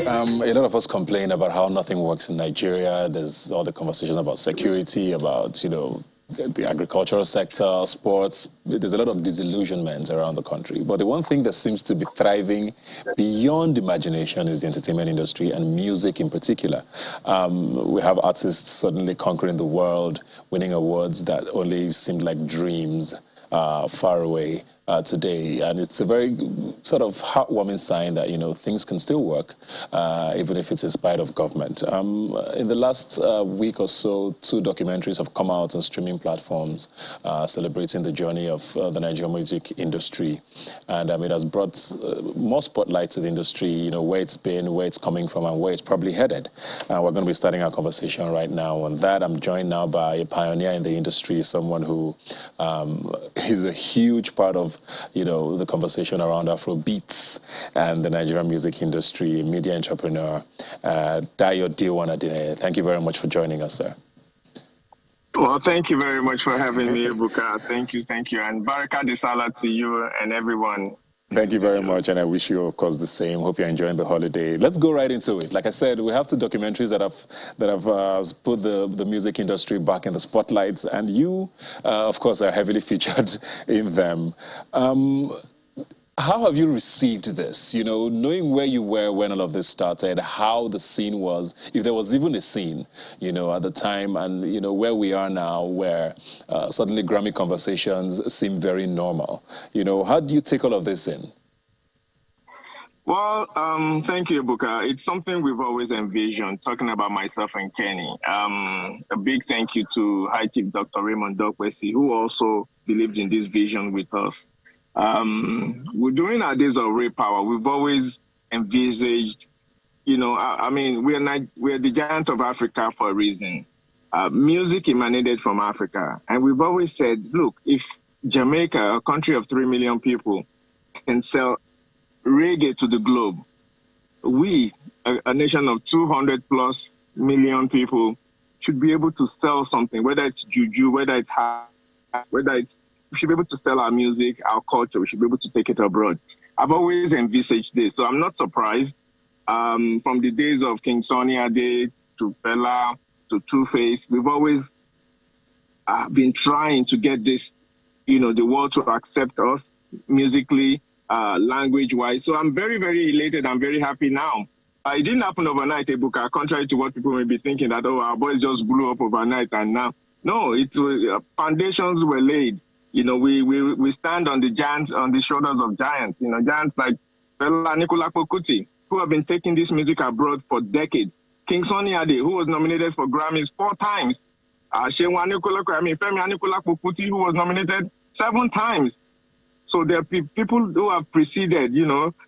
A lot of us complain about how nothing works in Nigeria. There's all the conversations about security, about, the agricultural sector, sports. There's a lot of disillusionment around the country. But the one thing that seems to be thriving beyond imagination is the entertainment industry and music in particular. We have artists suddenly conquering the world, winning awards that only seemed like dreams far away. Today, and it's a very sort of heartwarming sign that things can still work, even if it's in spite of government. In the last week or so, 2 documentaries have come out on streaming platforms celebrating the journey of the Nigerian music industry, and it has brought more spotlight to the industry. Where it's been, where it's coming from, and where it's probably headed. We're going to be starting our conversation right now on that. I'm joined now by a pioneer in the industry, someone who is a huge part of the conversation around Afrobeats and the Nigerian music industry, media entrepreneur, Dayo Adeneye. Thank you very much for joining us, sir. Well, thank you very much for having me, Ebuka. Thank you. And Baraka de Salah to you and everyone. Thank you very much, and I wish you, of course, the same. Hope you're enjoying the holiday. Let's go right into it. Like I said, we have 2 documentaries that have put the music industry back in the spotlight, and you, of course, are heavily featured in them. How have you received this? Knowing where you were when all of this started, how the scene was, if there was even a scene, at the time, and where we are now, where suddenly Grammy conversations seem very normal. How do you take all of this in? Well, thank you, Ebuka. It's something we've always envisioned, talking about myself and Kenny. A big thank you to High Chief Dr. Raymond Dokwesi, who also believed in this vision with us. During our days of Ray Power, we've always envisaged, we're the giant of Africa for a reason. Music emanated from Africa. And we've always said, look, if Jamaica, a country of 3 million people, can sell reggae to the globe, we, a nation of 200 plus million people, should be able to sell something, whether it's juju, whether it's we should be able to sell our music, our culture. We should be able to take it abroad. I've always envisaged this, so I'm not surprised. From the days of King Sunny Ade to Fela to Two-Face, we've always been trying to get this, the world to accept us musically, language-wise. So I'm very, very elated. I'm very happy now. It didn't happen overnight, Ebuka, contrary to what people may be thinking that, our boys just blew up overnight and now. No, foundations were laid. We stand on the shoulders of giants, giants like Fela Anikulapo Kuti, who have been taking this music abroad for decades. King Sunny Ade, who was nominated for Grammys 4 times. Femi Anikulapo Kuti, who was nominated 7 times. So there are people who have preceded,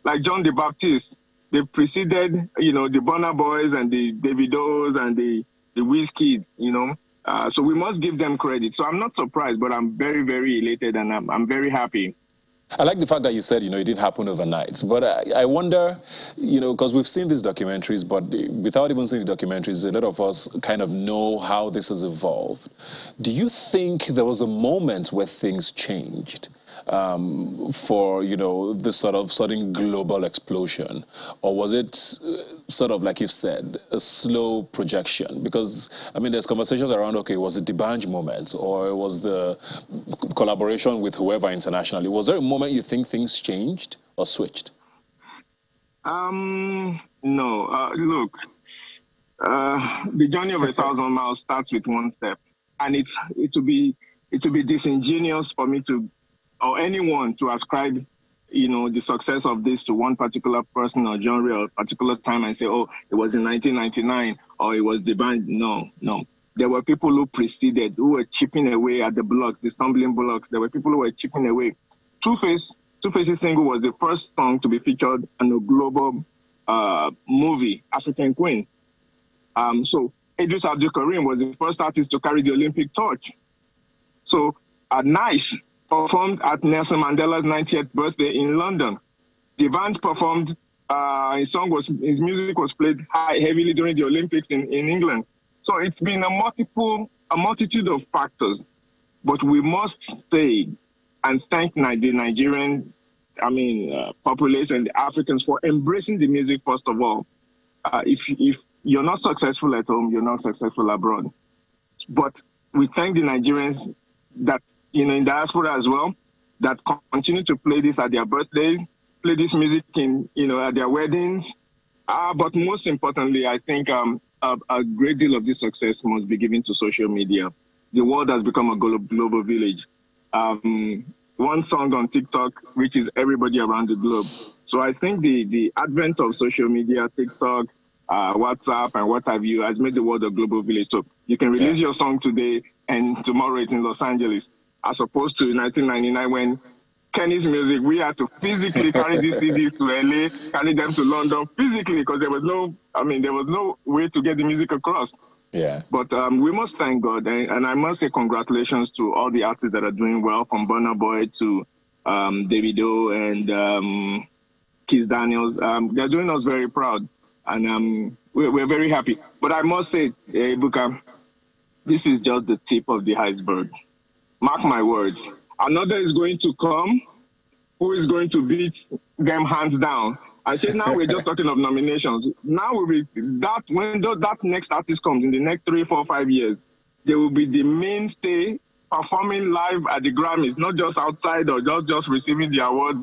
like John the Baptist. They preceded, the Burna Boys and the Davidos and the Wizkids, So we must give them credit. So I'm not surprised, but I'm very, very elated and I'm very happy. I like the fact that you said, it didn't happen overnight. But I wonder, because we've seen these documentaries, but without even seeing the documentaries, a lot of us kind of know how this has evolved. Do you think there was a moment where things changed? For, this sort of sudden global explosion? Or was it sort of, like you've said, a slow projection? Because, there's conversations around, okay, was it the Banj moment? Or was the collaboration with whoever internationally? Was there a moment you think things changed or switched? No. Look, the journey of 1,000 miles starts with 1 step. And it would be disingenuous for me to or anyone to ascribe, the success of this to one particular person or genre or particular time and say, oh, it was in 1999 or it was the band. No. There were people who preceded, who were chipping away at the blocks, the stumbling blocks. There were people who were chipping away. Two-Face's single was the first song to be featured in a global movie, African Queen. So Idris Abdul Karim was the first artist to carry the Olympic torch. So Nice performed at Nelson Mandela's 90th birthday in London. The band performed, his music was played heavily during the Olympics in England. So it's been a multitude of factors, but we must say and thank the Nigerian, population, the Africans for embracing the music first of all. If you're not successful at home, you're not successful abroad. But we thank the Nigerians that, in diaspora as well, that continue to play this at their birthdays, play this music at their weddings. But most importantly, I think a great deal of this success must be given to social media. The world has become a global village. One song on TikTok reaches everybody around the globe. So I think the advent of social media, TikTok, WhatsApp, and what have you, has made the world a global village. So you can release your song today, and tomorrow it's in Los Angeles, as opposed to 1999 when Kenny's music, we had to physically carry these CDs to LA, carry them to London physically, because there was no way to get the music across. Yeah. But we must thank God, and I must say congratulations to all the artists that are doing well, from Burna Boy to Davido and Kiss Daniels. They're doing us very proud, and we're very happy. But I must say, Ebuka, this is just the tip of the iceberg. Mark my words. Another is going to come who is going to beat them hands down. I say now we're just talking of nominations. Now when that next artist comes in the next 3, 4, 5 years, they will be the mainstay performing live at the Grammys, not just outside or just receiving the award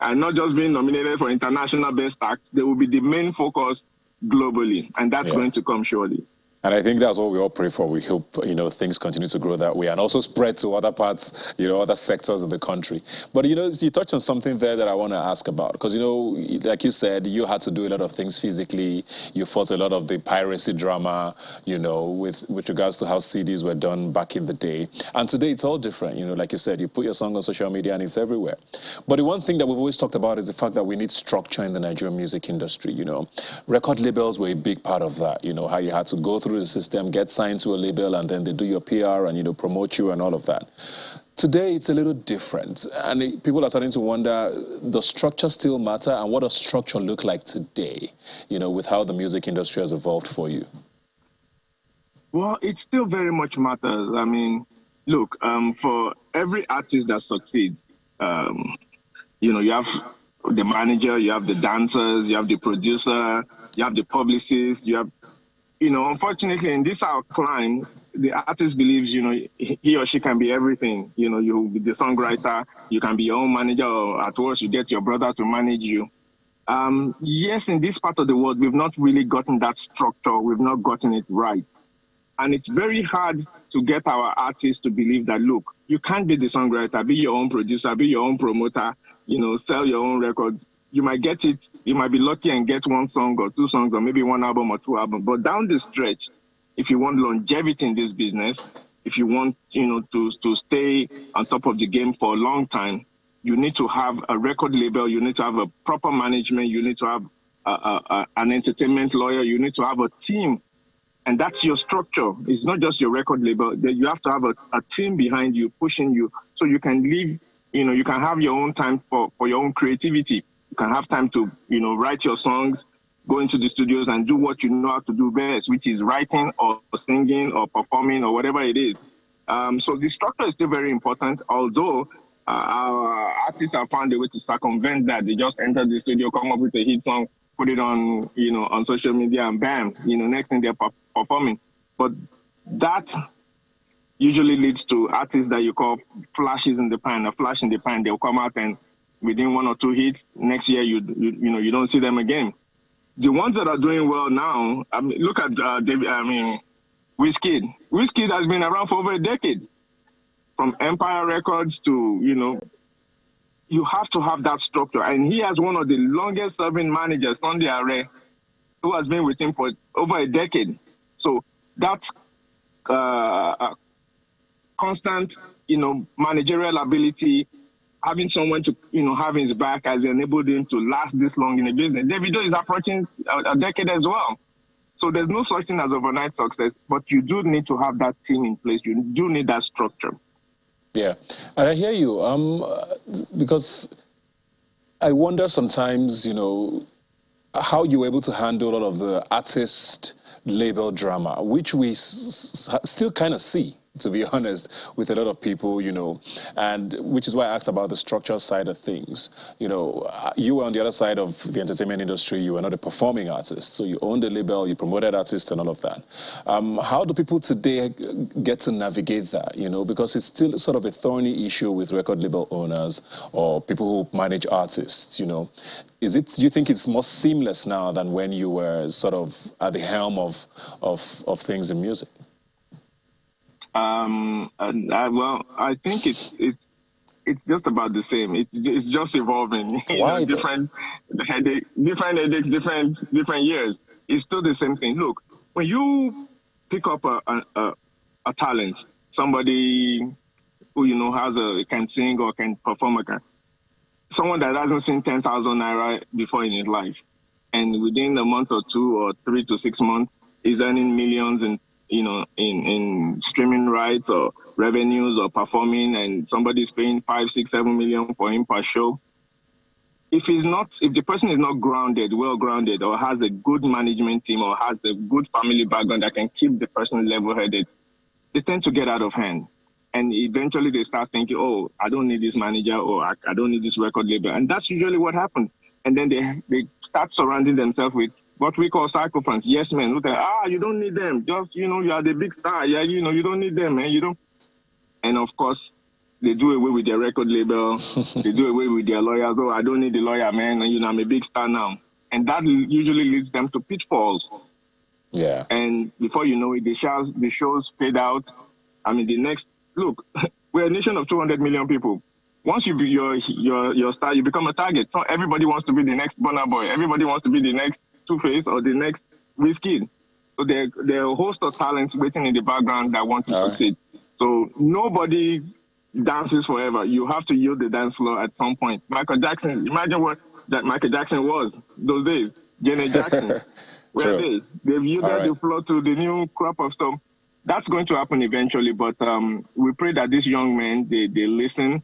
and not just being nominated for international best act. They will be the main focus globally, and that's going to come surely. And I think that's what we all pray for. We hope, things continue to grow that way and also spread to other parts, other sectors of the country. But, you touched on something there that I want to ask about. Because, like you said, you had to do a lot of things physically. You fought a lot of the piracy drama, with regards to how CDs were done back in the day. And today it's all different. Like you said, you put your song on social media and it's everywhere. But the one thing that we've always talked about is the fact that we need structure in the Nigerian music industry, Record labels were a big part of that, how you had to go through the system, get signed to a label, and then they do your PR and promote you and all of that. Today it's a little different, and people are starting to wonder, does structure still matter, and what does structure look like today, with how the music industry has evolved for you? Well, it still very much matters. I mean, look, for every artist that succeeds, you have the manager, you have the dancers, you have the producer, you have the publicist, you have unfortunately, in this our climb, the artist believes, he or she can be everything. You'll be the songwriter, you can be your own manager, or at worst, you get your brother to manage you. Yes, in this part of the world, we've not really gotten that structure. We've not gotten it right. And it's very hard to get our artists to believe that, look, you can't be the songwriter, be your own producer, be your own promoter, sell your own records. You might get it, you might be lucky and get 1 song or 2 songs or maybe 1 album or 2 albums. But down the stretch, if you want longevity in this business, if you want, to stay on top of the game for a long time, you need to have a record label, you need to have a proper management, you need to have an entertainment lawyer, you need to have a team. And that's your structure. It's not just your record label. You have to have a team behind you, pushing you, so you can live, you can have your own time for your own creativity. You can have time to, write your songs, go into the studios and do what you know how to do best, which is writing or singing or performing or whatever it is. So the structure is still very important, although our artists have found a way to circumvent that. They just enter the studio, come up with a hit song, put it on, on social media, and bam, next thing they're performing. But that usually leads to artists that you call flashes in the pan, a flash in the pan. They'll come out and within 1 or 2 hits, next year you don't see them again. The ones that are doing well now, look at Wizkid. Wizkid has been around for over a decade. From Empire Records to, you have to have that structure. And he has one of the longest serving managers, Sunday Are, who has been with him for over a decade. So that constant, managerial ability, having someone to, have his back has enabled him to last this long in the business. Davido is approaching a decade as well. So there's no such thing as overnight success, but you do need to have that team in place. You do need that structure. Yeah, and I hear you, because I wonder sometimes, how you're able to handle all of the artist label drama, which we still kind of see, to be honest, with a lot of people, and which is why I asked about the structural side of things. You were on the other side of the entertainment industry. You were not a performing artist, so you owned a label, you promoted artists and all of that. How do people today get to navigate that, because it's still sort of a thorny issue with record label owners or people who manage artists, Do you think it's more seamless now than when you were sort of at the helm of things in music? I think it's just about the same. It's just evolving. Why? Different headaches, different years. It's still the same thing. Look, when you pick up a talent, somebody who can sing or can perform, someone that hasn't seen 10,000 naira before in his life, and within a month or 2 or 3 to 6 months, is earning millions in streaming rights or revenues or performing, and somebody's paying 5, 6, 7 million for him per show. If the person is not well grounded, or has a good management team, or has a good family background that can keep the person level-headed, they tend to get out of hand. And eventually they start thinking, oh, I don't need this manager, or I don't need this record label. And that's usually what happens. And then they start surrounding themselves with what we call sycophants, yes men, who say, you don't need them. Just, you are the big star. Yeah, you don't need them, man. You don't. And of course, they do away with their record label. They do away with their lawyers. Oh, I don't need the lawyer, man. And, I'm a big star now. And that usually leads them to pitfalls. Yeah. And before you know it, the shows fade out. Look, we're a nation of 200 million people. Once you be your star, you become a target. So everybody wants to be the next Burna Boy. Everybody wants to be the next Two-Face or the next Wizkid. So there are a host of talents waiting in the background that want to succeed. So nobody dances forever. You have to yield the dance floor at some point. Michael Jackson, imagine what Michael Jackson was those days. Janet Jackson, where are they? They've yielded the floor to the new crop of stuff. That's going to happen eventually, but we pray that these young men, they listen,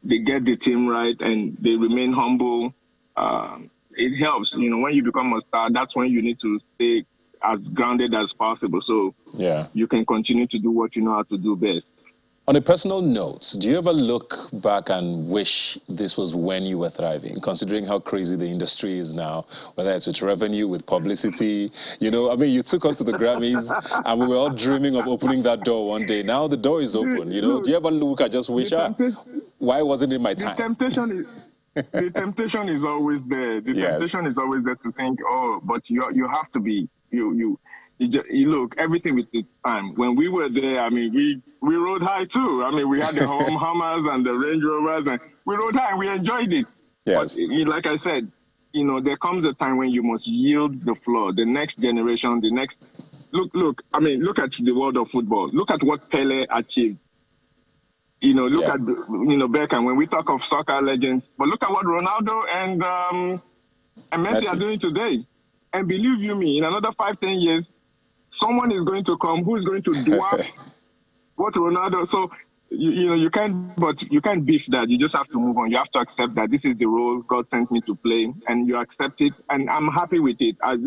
they get the team right, and they remain humble. It helps, when you become a star, that's when you need to stay as grounded as possible, so you can continue to do what you know how to do best. On a personal note, do you ever look back and wish this was when you were thriving, considering how crazy the industry is now, whether it's with revenue, with publicity? You took us to the Grammys and we were all dreaming of opening that door one day. Now the door is open, Do you ever look and just wish, why wasn't it my time? The temptation is always there. The temptation is always there to think, but you have to be, you look, everything with its time. When we were there, we rode high too. We had the Hummers and the Range Rovers, and we rode high and we enjoyed it. Yes. But like I said, there comes a time when you must yield the floor. The next generation, look at the world of football. Look at what Pele achieved. Look at, Beckham, when we talk of soccer legends, but look at what Ronaldo and Messi are doing today. And believe you me, in another 5-10 years, someone is going to come who is going to dwarf what Ronaldo. So you can't beef that. You just have to move on. You have to accept that this is the role God sent me to play, and you accept it. And I'm happy with it. I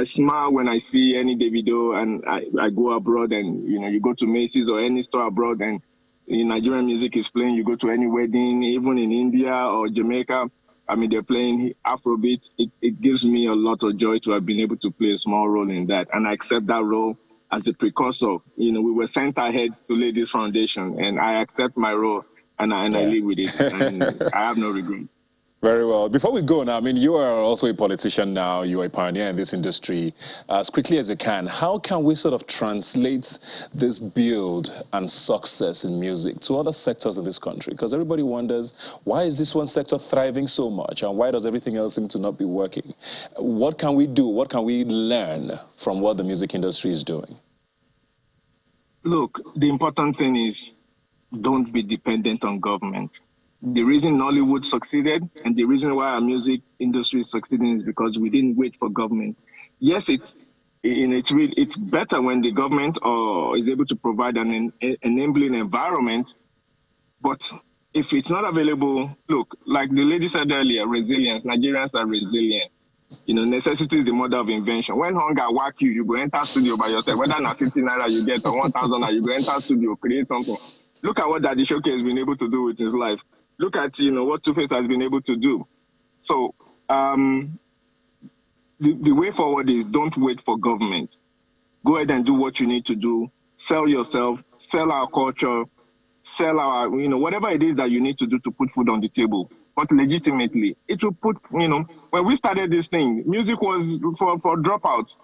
smile when I see any Davido, and I go abroad, and you go to Macy's or any store abroad, and Nigerian music is playing. You go to any wedding, even in India or Jamaica. They're playing Afrobeats. It gives me a lot of joy to have been able to play a small role in that. And I accept that role as a precursor. We were sent ahead to lay this foundation, and I accept my role, and I live with it. And I have no regret. Very well. Before we go now, you are also a politician now. You are a pioneer in this industry. As quickly as you can, how can we sort of translate this build and success in music to other sectors in this country? Because everybody wonders, why is this one sector thriving so much, and why does everything else seem to not be working? What can we do? What can we learn from what the music industry is doing? Look, the important thing is don't be dependent on government. The reason Nollywood succeeded and the reason why our music industry is succeeding is because we didn't wait for government. Yes, it's better when the government is able to provide an enabling environment, but if it's not available, look, like the lady said earlier, resilience. Nigerians are resilient. necessity is the mother of invention. When hunger whack you, you go enter studio by yourself. Whether na 50 naira you get or 1,000 naira, you go enter studio, create something. Look at what Daddy Shoke has been able to do with his life. Look at, what Two-Face has been able to do. So, the way forward is don't wait for government. Go ahead and do what you need to do. Sell yourself, sell our culture, sell our, whatever it is that you need to do to put food on the table. But legitimately, it will put, when we started this thing, music was for dropouts.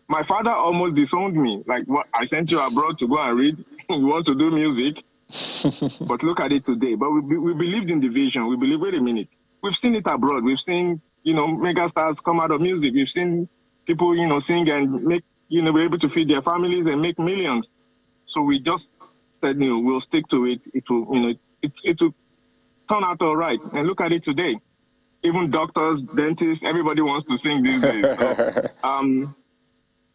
My father almost disowned me. Like, what? I sent you abroad to go and read. You want to do music? But look at it today. But we believed in the vision. We believe, wait a minute. We've seen it abroad. We've seen, mega stars come out of music. We've seen people, sing and make, be able to feed their families and make millions. So we just said, we'll stick to it. It will, it will turn out all right. And look at it today. Even doctors, dentists, everybody wants to sing these days. So,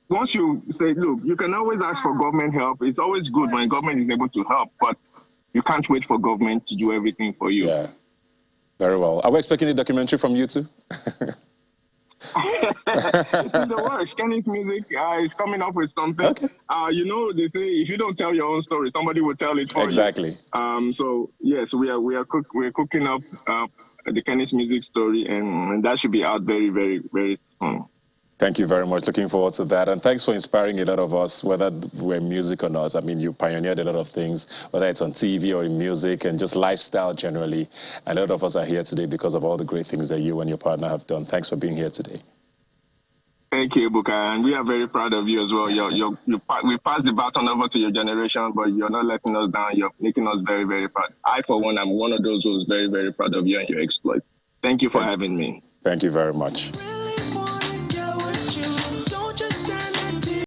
once you say, look, you can always ask for government help. It's always good when government is able to help, but you can't wait for government to do everything for you. Yeah, very well. Are we expecting a documentary from you too? It's in the works. Kenny's music is coming up with something. Okay. They say if you don't tell your own story, somebody will tell it for Exactly. you. So yes, we're cooking up the Kenny's music story, and that should be out very, very, very soon. Thank you very much. Looking forward to that. And thanks for inspiring a lot of us, whether we're music or not. I mean, you pioneered a lot of things, whether it's on TV or in music and just lifestyle generally. And a lot of us are here today because of all the great things that you and your partner have done. Thanks for being here today. Thank you, Buka. And we are very proud of you as well. We passed the baton over to your generation, but you're not letting us down. You're making us very, very proud. I, for one, am one of those who's very, very proud of you and your exploit. Thank you for having me. Thank you very much.